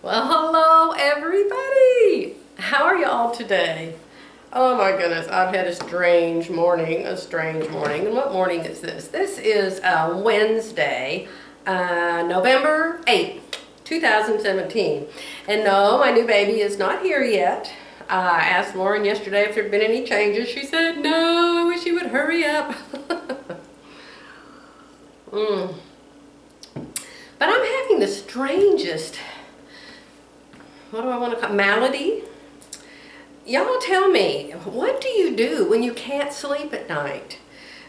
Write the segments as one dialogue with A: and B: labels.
A: Well, hello everybody! How are y'all today? Oh my goodness, I've had a strange morning. And what morning is this? This is Wednesday, November 8th, 2017. And no, my new baby is not here yet. I asked Lauren yesterday if there had been any changes. She said, no, I wish you would hurry up. But I'm having the strangest, what do I want to call it, malady? Y'all tell me, what do you do when you can't sleep at night?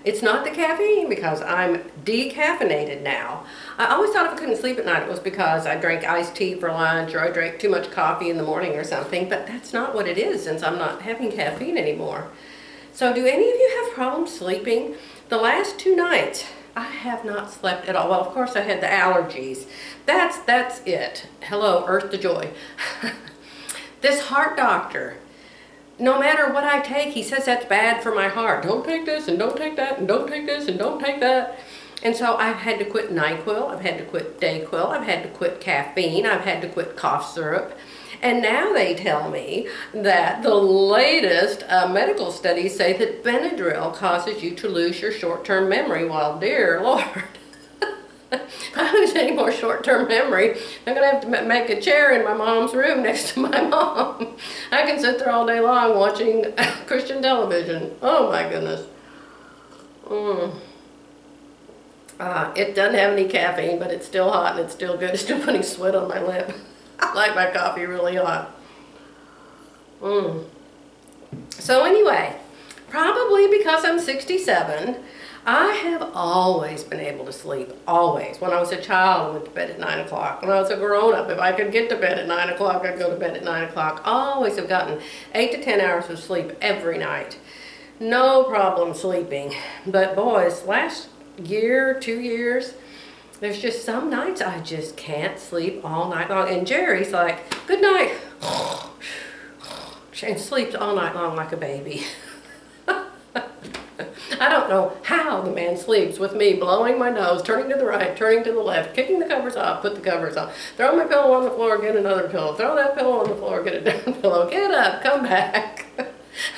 A: It's not the caffeine, because I'm decaffeinated now. I always thought if I couldn't sleep at night it was because I drank iced tea for lunch or I drank too much coffee in the morning or something, but that's not what it is since I'm not having caffeine anymore. So do any of you have problems sleeping? The last 2 nights, I have not slept at all. Well, of course I had the allergies. That's it. Hello, Earth to Joy. This heart doctor, no matter what I take, he says that's bad for my heart. Don't take this and don't take that and don't take this and don't take that. And so I've had to quit NyQuil, I've had to quit Dayquil, I've had to quit caffeine, I've had to quit cough syrup. And now they tell me that the latest medical studies say that Benadryl causes you to lose your short-term memory. Well, dear Lord, if I lose any more short-term memory, I'm going to have to make a chair in my mom's room next to my mom. I can sit there all day long watching Christian television. Oh my goodness. It doesn't have any caffeine, but it's still hot and it's still good. It's still putting sweat on my lip. I like my coffee really hot. So anyway, probably because I'm 67, I have always been able to sleep, always. When I was a child, I went to bed at 9 o'clock. When I was a grown-up, if I could get to bed at 9 o'clock, I'd go to bed at 9 o'clock. Always have gotten 8 to 10 hours of sleep every night. No problem sleeping. But boys, last year, 2 years, there's just some nights I just can't sleep all night long. And Jerry's like, good night. And sleeps all night long like a baby. I don't know how the man sleeps with me blowing my nose, turning to the right, turning to the left, kicking the covers off, put the covers on, throw my pillow on the floor, get another pillow, throw that pillow on the floor, get a different pillow, get up, come back.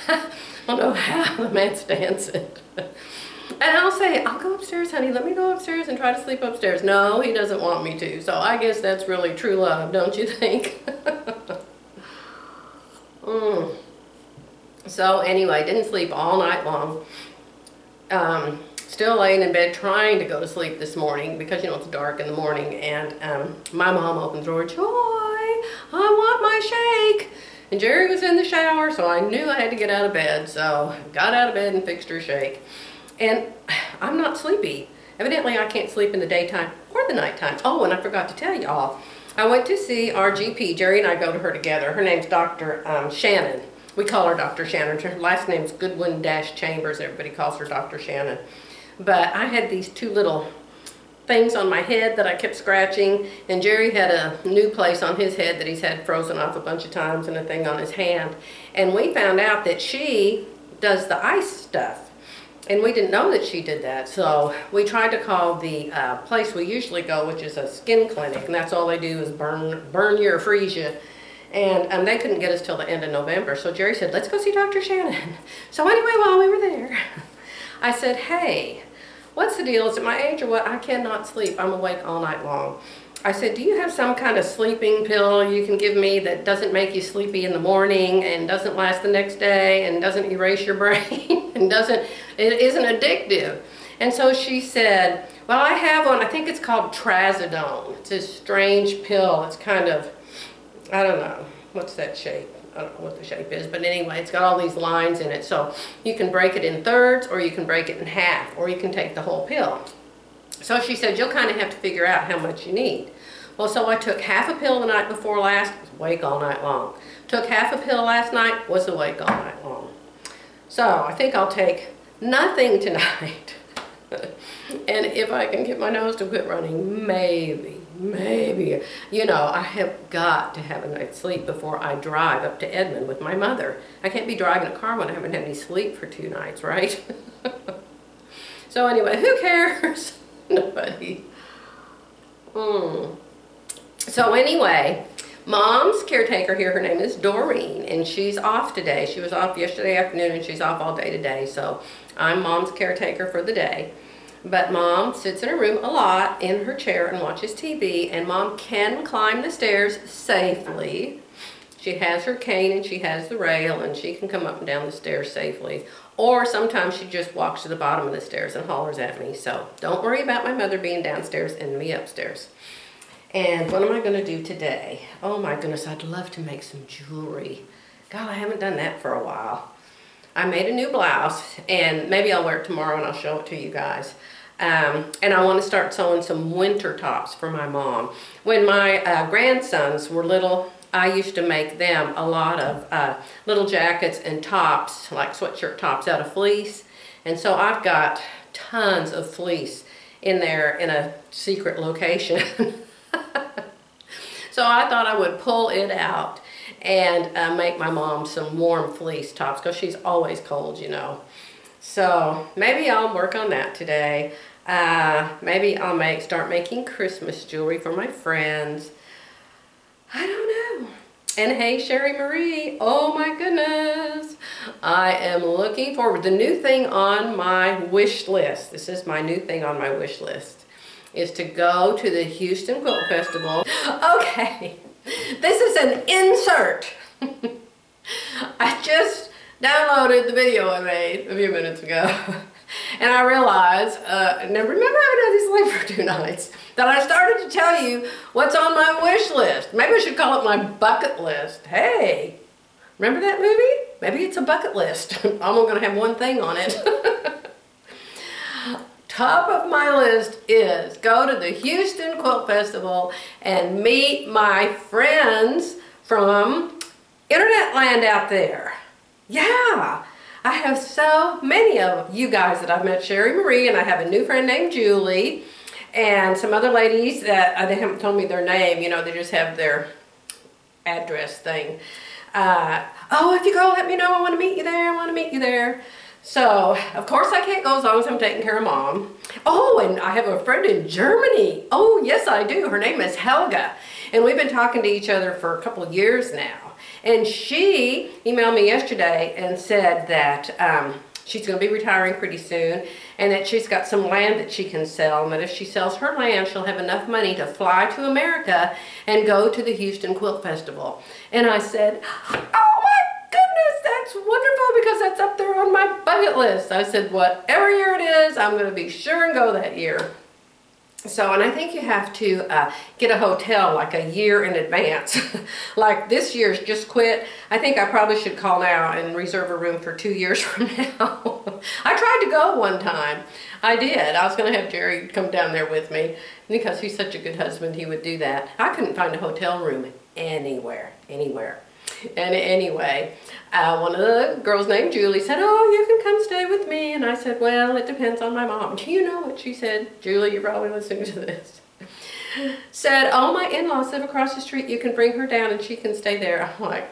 A: I don't know how the man stands it. And I'll say, I'll go upstairs, honey, let me go upstairs and try to sleep upstairs. No, he doesn't want me to. So I guess that's really true love, don't you think? So anyway, didn't sleep all night long. Still laying in bed trying to go to sleep this morning because, you know, it's dark in the morning. And my mom opens the door, Joy, I want my shake. And Jerry was in the shower, so I knew I had to get out of bed. So got out of bed and fixed her shake. And I'm not sleepy. Evidently, I can't sleep in the daytime or the nighttime. Oh, and I forgot to tell y'all, I went to see our GP. Jerry and I go to her together. Her name's Dr. Shannon. We call her Dr. Shannon. Her last name's Goodwin-Chambers. Everybody calls her Dr. Shannon. But I had these 2 little things on my head that I kept scratching. And Jerry had a new place on his head that he's had frozen off a bunch of times and a thing on his hand. And we found out that she does the ice stuff. And we didn't know that she did that, so we tried to call the place we usually go, which is a skin clinic, and that's all they do is burn you or freeze you. And they couldn't get us till the end of November, so Jerry said, let's go see Dr. Shannon. So anyway, while we were there, I said, hey, what's the deal? Is it my age or what? I cannot sleep. I'm awake all night long. I said, do you have some kind of sleeping pill you can give me that doesn't make you sleepy in the morning and doesn't last the next day and doesn't erase your brain and it isn't addictive? And so she said, well, I have one. I think it's called Trazodone. It's a strange pill. It's kind of, I don't know, what's that shape? I don't know what the shape is, but anyway, it's got all these lines in it. So you can break it in thirds or you can break it in half or you can take the whole pill. So she said, you'll kind of have to figure out how much you need. Well, so I took half a pill the night before last, was awake all night long. Took half a pill last night, was awake all night long. So I think I'll take nothing tonight. And if I can get my nose to quit running, maybe. You know, I have got to have a night's sleep before I drive up to Edmond with my mother. I can't be driving a car when I haven't had any sleep for 2 nights, right? So anyway, who cares? Nobody. So anyway, Mom's caretaker here, her name is Doreen, and she's off today. She was off yesterday afternoon, and she's off all day today, so I'm Mom's caretaker for the day. But Mom sits in her room a lot in her chair and watches TV, and Mom can climb the stairs safely. She has her cane and she has the rail, and she can come up and down the stairs safely. Or sometimes she just walks to the bottom of the stairs and hollers at me. So don't worry about my mother being downstairs and me upstairs. And what am I going to do today? Oh my goodness, I'd love to make some jewelry. God, I haven't done that for a while. I made a new blouse, and maybe I'll wear it tomorrow and I'll show it to you guys. And I want to start sewing some winter tops for my mom. When my grandsons were little, I used to make them a lot of little jackets and tops, like sweatshirt tops out of fleece. And so I've got tons of fleece in there in a secret location. So I thought I would pull it out and make my mom some warm fleece tops, because she's always cold, you know. So maybe I'll work on that today. Maybe I'll start making Christmas jewelry for my friends. I don't know. And hey, Sherry Marie, oh my goodness. I am looking forward. The new thing on my wish list, this is my new thing on my wish list, is to go to the Houston Quilt Festival. Okay, this is an insert. I just downloaded the video I made a few minutes ago, and I realized, now remember I had to sleep for 2 nights, that I started to tell you what's on my wish list. Maybe I should call it my bucket list. Hey, remember that movie? Maybe it's a bucket list. I'm only going to have one thing on it. Top of my list is go to the Houston Quilt Festival and meet my friends from Internet Land out there. Yeah, I have so many of you guys that I've met. Sherry Marie, and I have a new friend named Julie, and some other ladies that they haven't told me their name. You know, they just have their address thing. Oh, if you go, let me know. I want to meet you there. I want to meet you there. So, of course, I can't go as long as I'm taking care of Mom. Oh, and I have a friend in Germany. Oh, yes, I do. Her name is Helga. And we've been talking to each other for a couple of years now. And she emailed me yesterday and said that she's going to be retiring pretty soon, and that she's got some land that she can sell, and that if she sells her land, she'll have enough money to fly to America and go to the Houston Quilt Festival. And I said, oh my goodness, that's wonderful, because that's up there on my bucket list. I said, whatever year it is, I'm going to be sure and go that year. So, and I think you have to get a hotel like a year in advance. Like this year's just quit. I think I probably should call now and reserve a room for 2 years from now. I tried to go one time. I did. I was going to have Jerry come down there with me, because he's such a good husband, he would do that. I couldn't find a hotel room anywhere. And anyway, one of the girls named Julie said, oh, you can come stay with me. And I said, well, it depends on my mom. Do you know what she said? Julie, you're probably listening to this. Said, oh, my in-laws live across the street. You can bring her down and she can stay there. I'm like,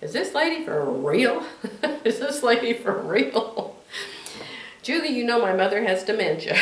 A: is this lady for real? Is this lady for real? Julie, you know my mother has dementia.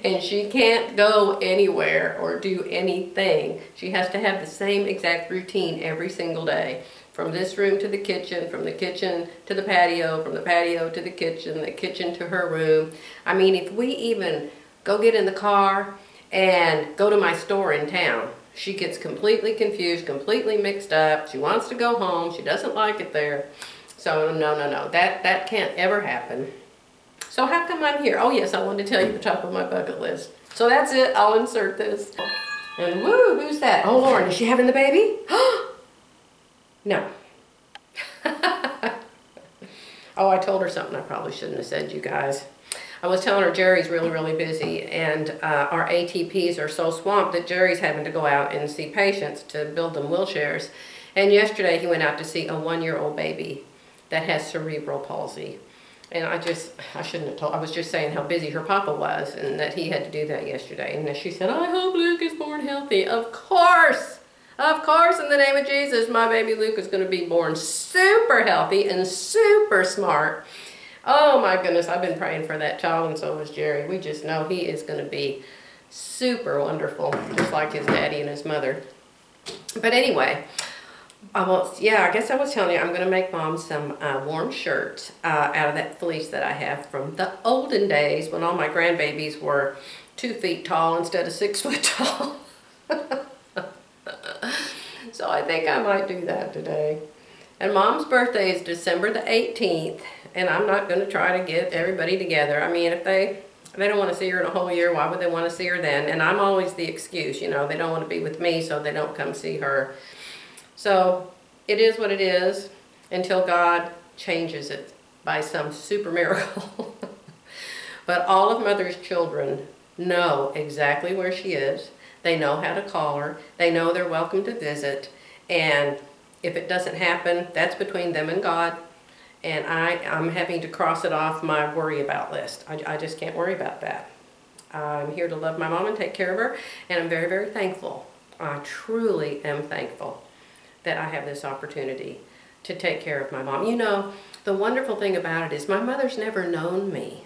A: And she can't go anywhere or do anything. She has to have the same exact routine every single day. From this room to the kitchen, from the kitchen to the patio, from the patio to the kitchen to her room. I mean, if we even go get in the car and go to my store in town, she gets completely confused, completely mixed up. She wants to go home. She doesn't like it there. So no. That can't ever happen. So how come I'm here? Oh yes, I wanted to tell you the top of my bucket list. So that's it. I'll insert this. And woo, who's that? Oh Lauren, is she having the baby? No. Oh, I told her something I probably shouldn't have said, you guys. I was telling her Jerry's really busy, and our ATPs are so swamped that Jerry's having to go out and see patients to build them wheelchairs. And yesterday he went out to see a 1-year-old baby that has cerebral palsy. And I shouldn't have told, I was just saying how busy her papa was and that he had to do that yesterday. And she said, I hope Luke is born healthy. Of course, in the name of Jesus, my baby Luke is going to be born super healthy and super smart. Oh my goodness, I've been praying for that child, and so is Jerry. We just know he is going to be super wonderful, just like his daddy and his mother. But anyway, I guess I was telling you, I'm going to make Mom some warm shirts out of that fleece that I have from the olden days when all my grandbabies were 2 feet tall instead of 6 foot tall. So I think I might do that today. And Mom's birthday is December the 18th, and I'm not going to try to get everybody together. I mean, if they don't want to see her in a whole year, why would they want to see her then? And I'm always the excuse, you know, they don't want to be with me, so they don't come see her. So it is what it is until God changes it by some super miracle. But all of Mother's children know exactly where she is. They know how to call her. They know they're welcome to visit. And if it doesn't happen, that's between them and God. And I'm having to cross it off my worry about list. I just can't worry about that. I'm here to love my mom and take care of her. And I'm very, very thankful. I truly am thankful that I have this opportunity to take care of my mom. You know, the wonderful thing about it is my mother's never known me.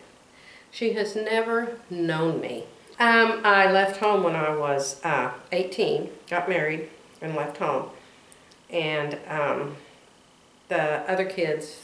A: She has never known me. I left home when I was 18, got married, and left home. And the other kids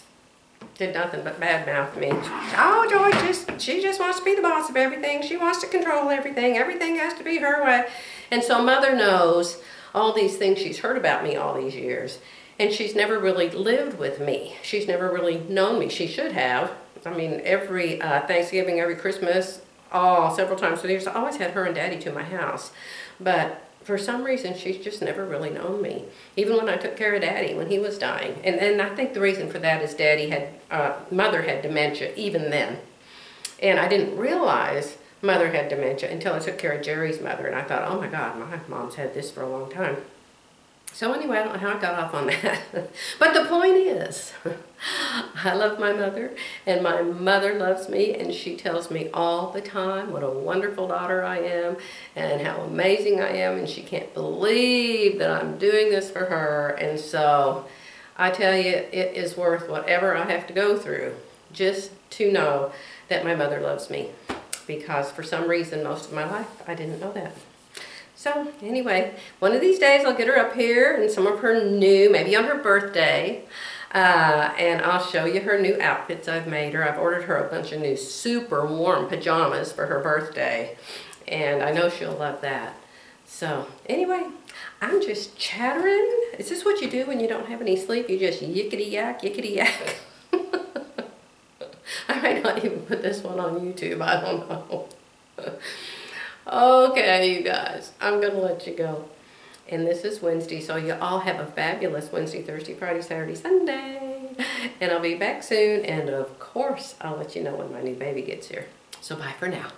A: did nothing but badmouth me. Oh, Joy, she just wants to be the boss of everything. She wants to control everything. Everything has to be her way. And so Mother knows all these things she's heard about me all these years. And she's never really lived with me. She's never really known me. She should have. I mean, every Thanksgiving, every Christmas, several times for years, I always had her and Daddy to my house. But for some reason, she's just never really known me. Even when I took care of Daddy when he was dying. And I think the reason for that is Mother had dementia even then. And I didn't realize Mother had dementia until I took care of Jerry's mother. And I thought, oh my God, my mom's had this for a long time. So anyway, I don't know how I got off on that. But the point is, I love my mother, and my mother loves me, and she tells me all the time what a wonderful daughter I am, and how amazing I am, and she can't believe that I'm doing this for her. And so, I tell you, it is worth whatever I have to go through, just to know that my mother loves me. Because for some reason, most of my life, I didn't know that. So anyway, one of these days I'll get her up here and some of her new, maybe on her birthday, and I'll show you her new outfits I've made her. I've ordered her a bunch of new super warm pajamas for her birthday, and I know she'll love that. So anyway, I'm just chattering. Is this what you do when you don't have any sleep? You just yickety-yak, yickety-yak. I might not even put this one on YouTube, I don't know. Okay, you guys, I'm going to let you go. And this is Wednesday, so you all have a fabulous Wednesday, Thursday, Friday, Saturday, Sunday. And I'll be back soon, and of course, I'll let you know when my new baby gets here. So bye for now.